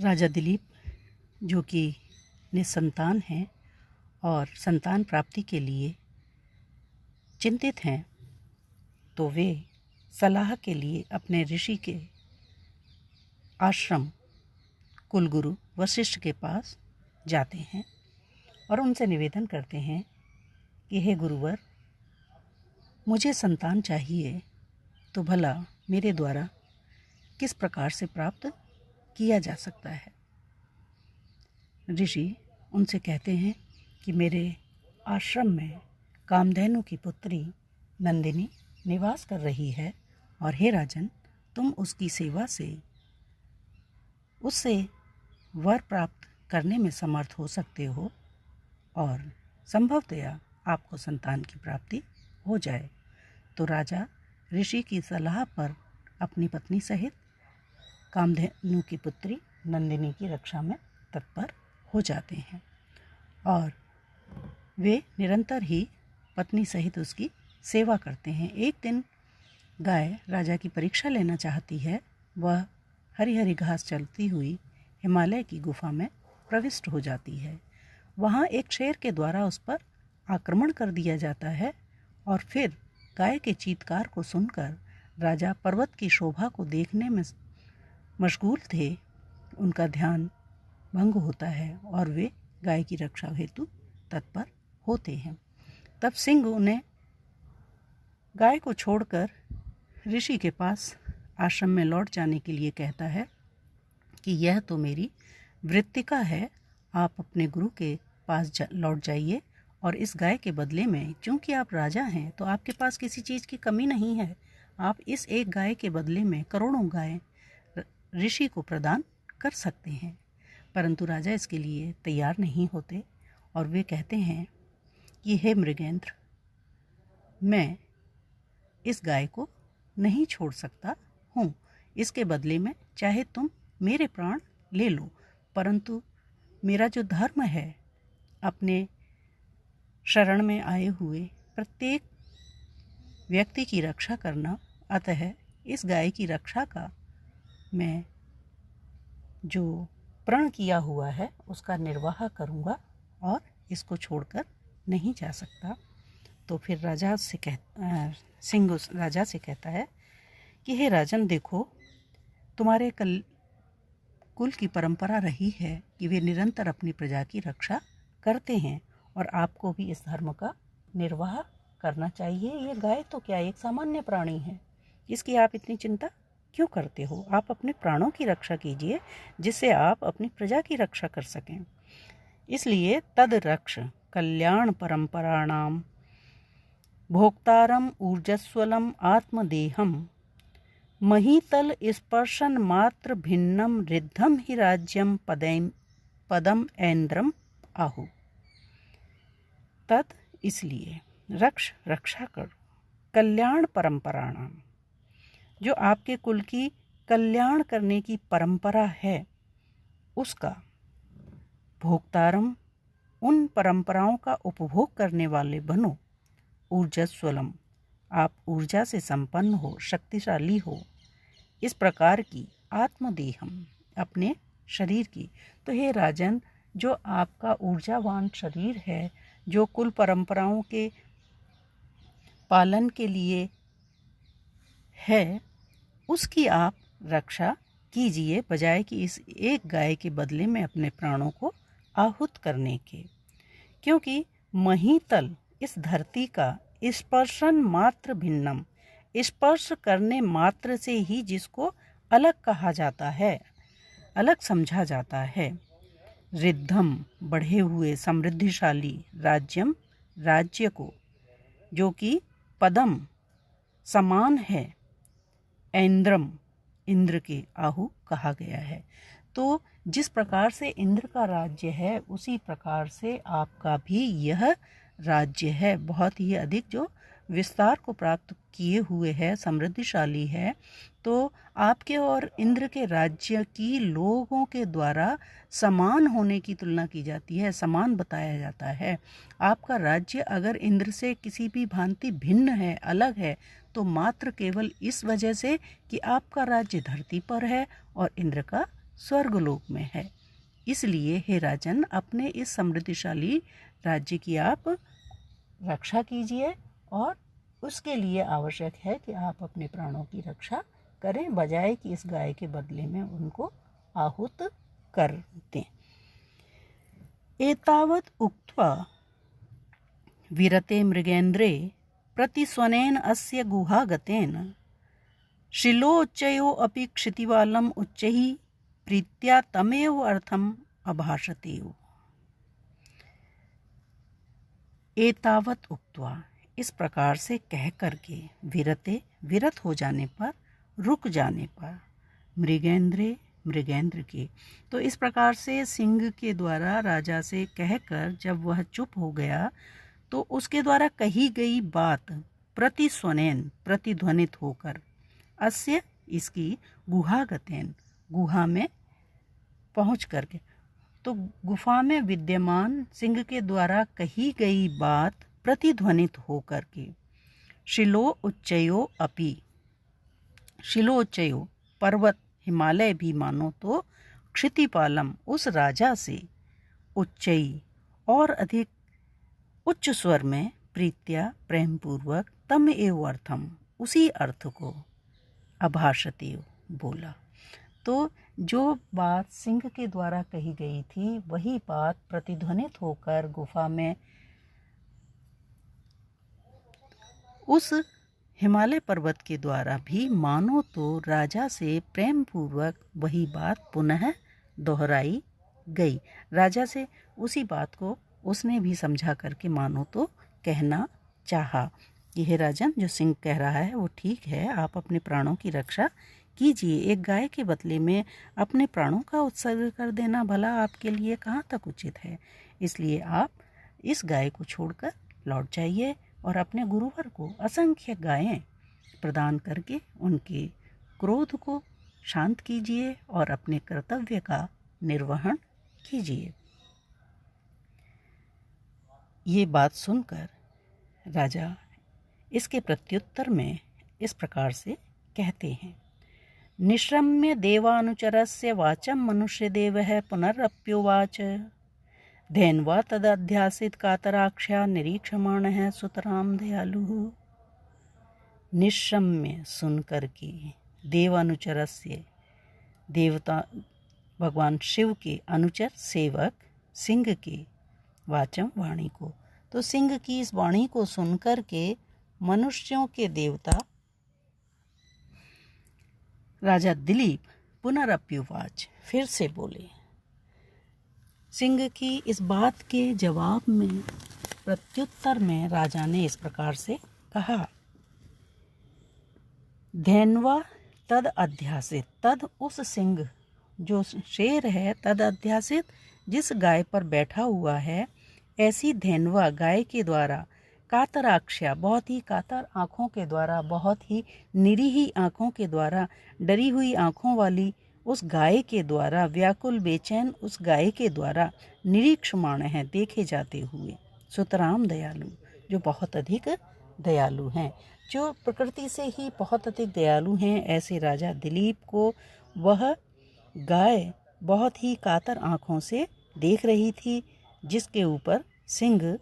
राजा दिलीप जो कि निसंतान हैं और संतान प्राप्ति के लिए चिंतित हैं, तो वे सलाह के लिए अपने ऋषि के आश्रम कुलगुरु वशिष्ठ के पास जाते हैं और उनसे निवेदन करते हैं कि हे गुरुवर, मुझे संतान चाहिए, तो भला मेरे द्वारा किस प्रकार से प्राप्त किया जा सकता है। ऋषि उनसे कहते हैं कि मेरे आश्रम में कामधेनु की पुत्री नंदिनी निवास कर रही है और हे राजन, तुम उसकी सेवा से उससे वर प्राप्त करने में समर्थ हो सकते हो और संभवतया आपको संतान की प्राप्ति हो जाए। तो राजा ऋषि की सलाह पर अपनी पत्नी सहित कामधेनु की पुत्री नंदिनी की रक्षा में तत्पर हो जाते हैं और वे निरंतर ही पत्नी सहित उसकी सेवा करते हैं। एक दिन गाय राजा की परीक्षा लेना चाहती है। वह हरी हरी घास चलती हुई हिमालय की गुफा में प्रविष्ट हो जाती है। वहाँ एक शेर के द्वारा उस पर आक्रमण कर दिया जाता है और फिर गाय के चीत्कार को सुनकर राजा पर्वत की शोभा को देखने में मशगूल थे। उनका ध्यान भंग होता है और वे गाय की रक्षा हेतु तत्पर होते हैं। तब सिंह उन्हें गाय को छोड़कर ऋषि के पास आश्रम में लौट जाने के लिए कहता है कि यह तो मेरी वृत्तिका है, आप अपने गुरु के पास लौट जाइए और इस गाय के बदले में, चूंकि आप राजा हैं तो आपके पास किसी चीज़ की कमी नहीं है, आप इस एक गाय के बदले में करोड़ों गाय ऋषि को प्रदान कर सकते हैं। परंतु राजा इसके लिए तैयार नहीं होते और वे कहते हैं कि हे मृगेंद्र, मैं इस गाय को नहीं छोड़ सकता हूँ। इसके बदले में चाहे तुम मेरे प्राण ले लो, परंतु मेरा जो धर्म है अपने शरण में आए हुए प्रत्येक व्यक्ति की रक्षा करना, अतः इस गाय की रक्षा का मैं जो प्रण किया हुआ है उसका निर्वाह करूँगा और इसको छोड़कर नहीं जा सकता। तो फिर सिंह राजा से कहता है कि हे राजन, देखो, तुम्हारे कुल की परंपरा रही है कि वे निरंतर अपनी प्रजा की रक्षा करते हैं और आपको भी इस धर्म का निर्वाह करना चाहिए। ये गाय तो क्या एक सामान्य प्राणी है, इसकी आप इतनी चिंता क्यों करते हो? आप अपने प्राणों की रक्षा कीजिए जिससे आप अपनी प्रजा की रक्षा कर सकें। इसलिए तद रक्ष कल्याण परंपराणाम भोक्तारम ऊर्जस्वलम आत्मदेहम महीतल स्पर्शन मात्र भिन्नम रिद्धम ही राज्यम पदम ऐन्द्रम आहु। तद इसलिए रक्षा करो कल्याण परंपराणाम, जो आपके कुल की कल्याण करने की परंपरा है उसका, भोक्तारम, उन परंपराओं का उपभोग करने वाले बनो, ऊर्जस्वलम, आप ऊर्जा से संपन्न हो, शक्तिशाली हो, इस प्रकार की आत्मदेहम, अपने शरीर की। तो हे राजन, जो आपका ऊर्जावान शरीर है, जो कुल परंपराओं के पालन के लिए है, उसकी आप रक्षा कीजिए, बजाय कि इस एक गाय के बदले में अपने प्राणों को आहुत करने के। क्योंकि महीतल, इस धरती का स्पर्शन मात्र भिन्नम, स्पर्श करने मात्र से ही जिसको अलग कहा जाता है, अलग समझा जाता है, रिद्धम, बढ़े हुए समृद्धिशाली, राज्यम, राज्य को, जो कि पदम, समान है, ऐन्द्रम, इंद्र के, आहु कहा गया है। तो जिस प्रकार से इंद्र का राज्य है उसी प्रकार से आपका भी यह राज्य है, बहुत ही अधिक जो विस्तार को प्राप्त किए हुए है, समृद्धिशाली है। तो आपके और इंद्र के राज्य की लोगों के द्वारा समान होने की तुलना की जाती है, समान बताया जाता है। आपका राज्य अगर इंद्र से किसी भी भांति भिन्न है, अलग है, तो मात्र केवल इस वजह से कि आपका राज्य धरती पर है और इंद्र का स्वर्गलोक में है। इसलिए हे राजन, अपने इस समृद्धिशाली राज्य की आप रक्षा कीजिए और उसके लिए आवश्यक है कि आप अपने प्राणों की रक्षा करें, बजाय कि इस गाय के बदले में उनको आहूत कर दें। एतावत् उक्त्वा विरते मृगेन्द्रे प्रतिस्वनेन अस्य गुहागतेन शिलोच्चयो अपि क्षितिवालम् उच्चैः प्रीत्या तमेव अर्थम अभाषते। एतावत् उक्त्वा, इस प्रकार से कह करके, विरते, विरत हो जाने पर, रुक जाने पर, मृगेंद्रे, मृगेंद्र के, तो इस प्रकार से सिंह के द्वारा राजा से कहकर जब वह चुप हो गया तो उसके द्वारा कही गई बात प्रतिस्वनेन, प्रतिध्वनित होकर, अस्य, इसकी, गुहागतेन, गुहा में पहुँच करके, तो गुफा में विद्यमान सिंह के द्वारा कही गई बात प्रतिध्वनित होकर के, शिलो उच्चयो अपि, शिलो उच्चयो, पर्वत, हिमालय भी मानो तो, क्षितिपालम, उस राजा से, उच्चई, और अधिक उच्च स्वर में, प्रीत्या, प्रेम पूर्वक, तम एव अर्थम, उसी अर्थ को, अभाषते, बोला। तो जो बात सिंह के द्वारा कही गई थी वही बात प्रतिध्वनित होकर गुफा में उस हिमालय पर्वत के द्वारा भी मानो तो राजा से प्रेम पूर्वक वही बात पुनः दोहराई गई। राजा से उसी बात को उसने भी समझा करके मानो तो कहना चाहा कि हे राजन, जो सिंह कह रहा है वो ठीक है, आप अपने प्राणों की रक्षा कीजिए। एक गाय के बदले में अपने प्राणों का उत्सर्ग कर देना भला आपके लिए कहाँ तक उचित है। इसलिए आप इस गाय को छोड़कर लौट जाइए और अपने गुरुवर को असंख्य गायें प्रदान करके उनके क्रोध को शांत कीजिए और अपने कर्तव्य का निर्वहन कीजिए। ये बात सुनकर राजा इसके प्रत्युत्तर में इस प्रकार से कहते हैं। निश्रम्य देवानुचरस्य वाचं मनुष्यदेवः पुनरप्युवाच धेन्वा तदध्यासित कातराक्ष्या निरीक्षमाणः सुतराम दयालुः। निश्रम्य सुन करके देवानुचरस्य, देवता भगवान शिव के अनुचर सेवक सिंह के, वाचम वाणी को, तो सिंह की इस वाणी को सुनकर के मनुष्यों के देवता राजा दिलीप पुनरप्युवाच, फिर से बोले। सिंह की इस बात के जवाब में, प्रत्युत्तर में राजा ने इस प्रकार से कहा। धेन्वा तद अध्यासित, तद उस सिंह जो शेर है, तद अध्यासित जिस गाय पर बैठा हुआ है, ऐसी धेन्वा गाय के द्वारा, कातराक्ष्या बहुत ही कातर आँखों के द्वारा, बहुत ही निरीही आँखों के द्वारा, डरी हुई आँखों वाली उस गाय के द्वारा, व्याकुल बेचैन उस गाय के द्वारा निरीक्षमाण है, देखे जाते हुए, सुतराम दयालु, जो बहुत अधिक दयालु हैं, जो प्रकृति से ही बहुत अधिक दयालु हैं, ऐसे राजा दिलीप को वह गाय बहुत ही कातर आँखों से देख रही थी जिसके ऊपर सिंह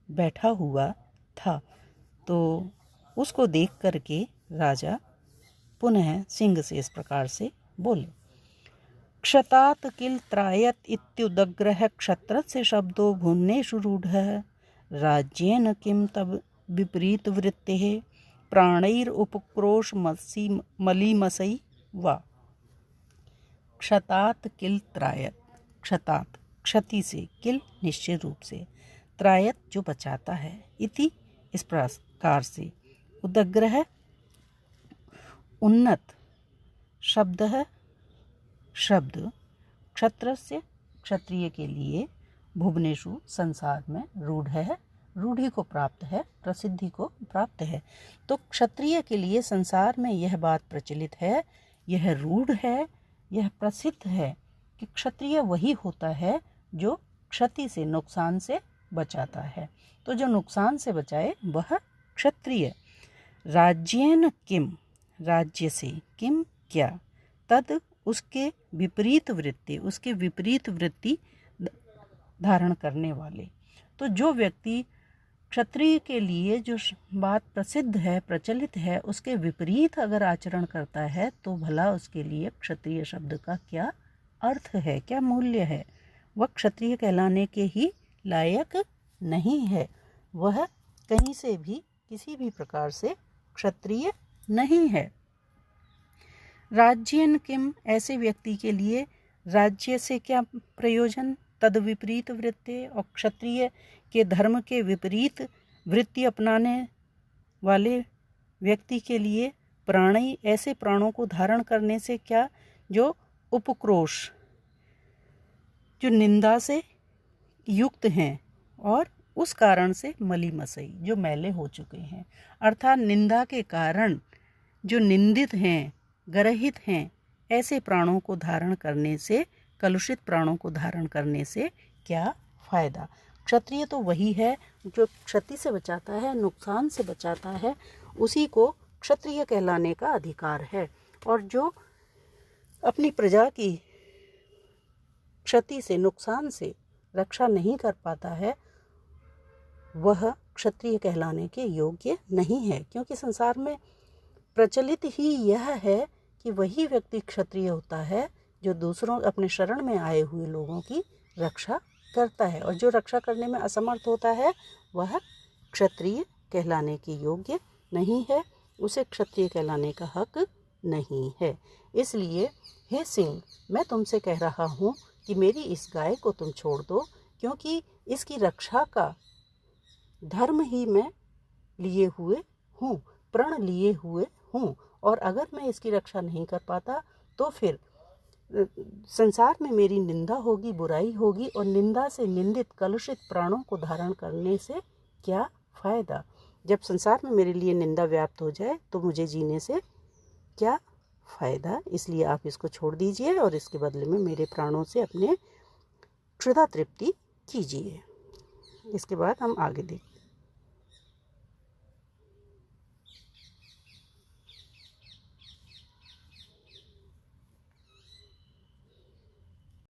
बैठा हुआ था। तो उसको देख करके राजा पुनः सिंह से इस प्रकार से बोले। क्षतात किल त्रायत इत्युदग्रह क्षत्रस्य शब्दो भुवनेषु रूढ़ः राज्येन किम तब विपरीत वृत्तेः प्राणैर उपक्रोश मलीमसै वा। क्षतात किल त्रायत, क्षतात क्षति से, किल निश्चित रूप से, त्रायत जो बचाता है, इति इस प्रकार से, उदग्रह उन्नत, शब्द शब्द, क्षत्रस्य क्षत्रिय के लिए, भुवनेषु संसार में, रूढ़ है रूढ़ी को प्राप्त है, प्रसिद्धि को प्राप्त है। तो क्षत्रिय के लिए संसार में यह बात प्रचलित है, यह रूढ़ है, यह प्रसिद्ध है कि क्षत्रिय वही होता है जो क्षति से, नुकसान से बचाता है। तो जो नुकसान से बचाए वह क्षत्रिय। राज्येन किम, राज्य से, किम क्या, तद उसके विपरीत वृत्ति धारण करने वाले। तो जो व्यक्ति क्षत्रिय के लिए जो बात प्रसिद्ध है, प्रचलित है, उसके विपरीत अगर आचरण करता है तो भला उसके लिए क्षत्रिय शब्द का क्या अर्थ है, क्या मूल्य है? वह क्षत्रिय कहलाने के ही लायक नहीं है। वह कहीं से भी किसी भी प्रकार से क्षत्रिय नहीं है। राज्येन किम, ऐसे व्यक्ति के लिए राज्य से क्या प्रयोजन? तद विपरीत वृत्ति, और क्षत्रिय के धर्म के विपरीत वृत्ति अपनाने वाले व्यक्ति के लिए प्राणी, ऐसे प्राणों को धारण करने से क्या? जो उपक्रोश, जो निंदा से युक्त हैं और उस कारण से मलीमसई, जो मैले हो चुके हैं, अर्थात निंदा के कारण जो निंदित हैं, गर्हित हैं, ऐसे प्राणों को धारण करने से, कलुषित प्राणों को धारण करने से क्या फायदा? क्षत्रिय तो वही है जो क्षति से बचाता है, नुकसान से बचाता है, उसी को क्षत्रिय कहलाने का अधिकार है। और जो अपनी प्रजा की क्षति से, नुकसान से रक्षा नहीं कर पाता है, वह क्षत्रिय कहलाने के योग्य नहीं है। क्योंकि संसार में प्रचलित ही यह है कि वही व्यक्ति क्षत्रिय होता है जो दूसरों, अपने शरण में आए हुए लोगों की रक्षा करता है, और जो रक्षा करने में असमर्थ होता है वह क्षत्रिय कहलाने के योग्य नहीं है, उसे क्षत्रिय कहलाने का हक नहीं है। इसलिए हे सिंह, मैं तुमसे कह रहा हूँ कि मेरी इस गाय को तुम छोड़ दो, क्योंकि इसकी रक्षा का धर्म ही मैं लिए हुए हूँ, प्रण लिए हुए हूँ, और अगर मैं इसकी रक्षा नहीं कर पाता तो फिर संसार में मेरी निंदा होगी, बुराई होगी, और निंदा से निंदित कलुषित प्राणों को धारण करने से क्या फायदा? जब संसार में मेरे लिए निंदा व्याप्त हो जाए तो मुझे जीने से क्या फायदा? इसलिए आप इसको छोड़ दीजिए और इसके बदले में मेरे प्राणों से अपने क्षुधा तृप्ति कीजिए। इसके बाद हम आगे देखते हैं।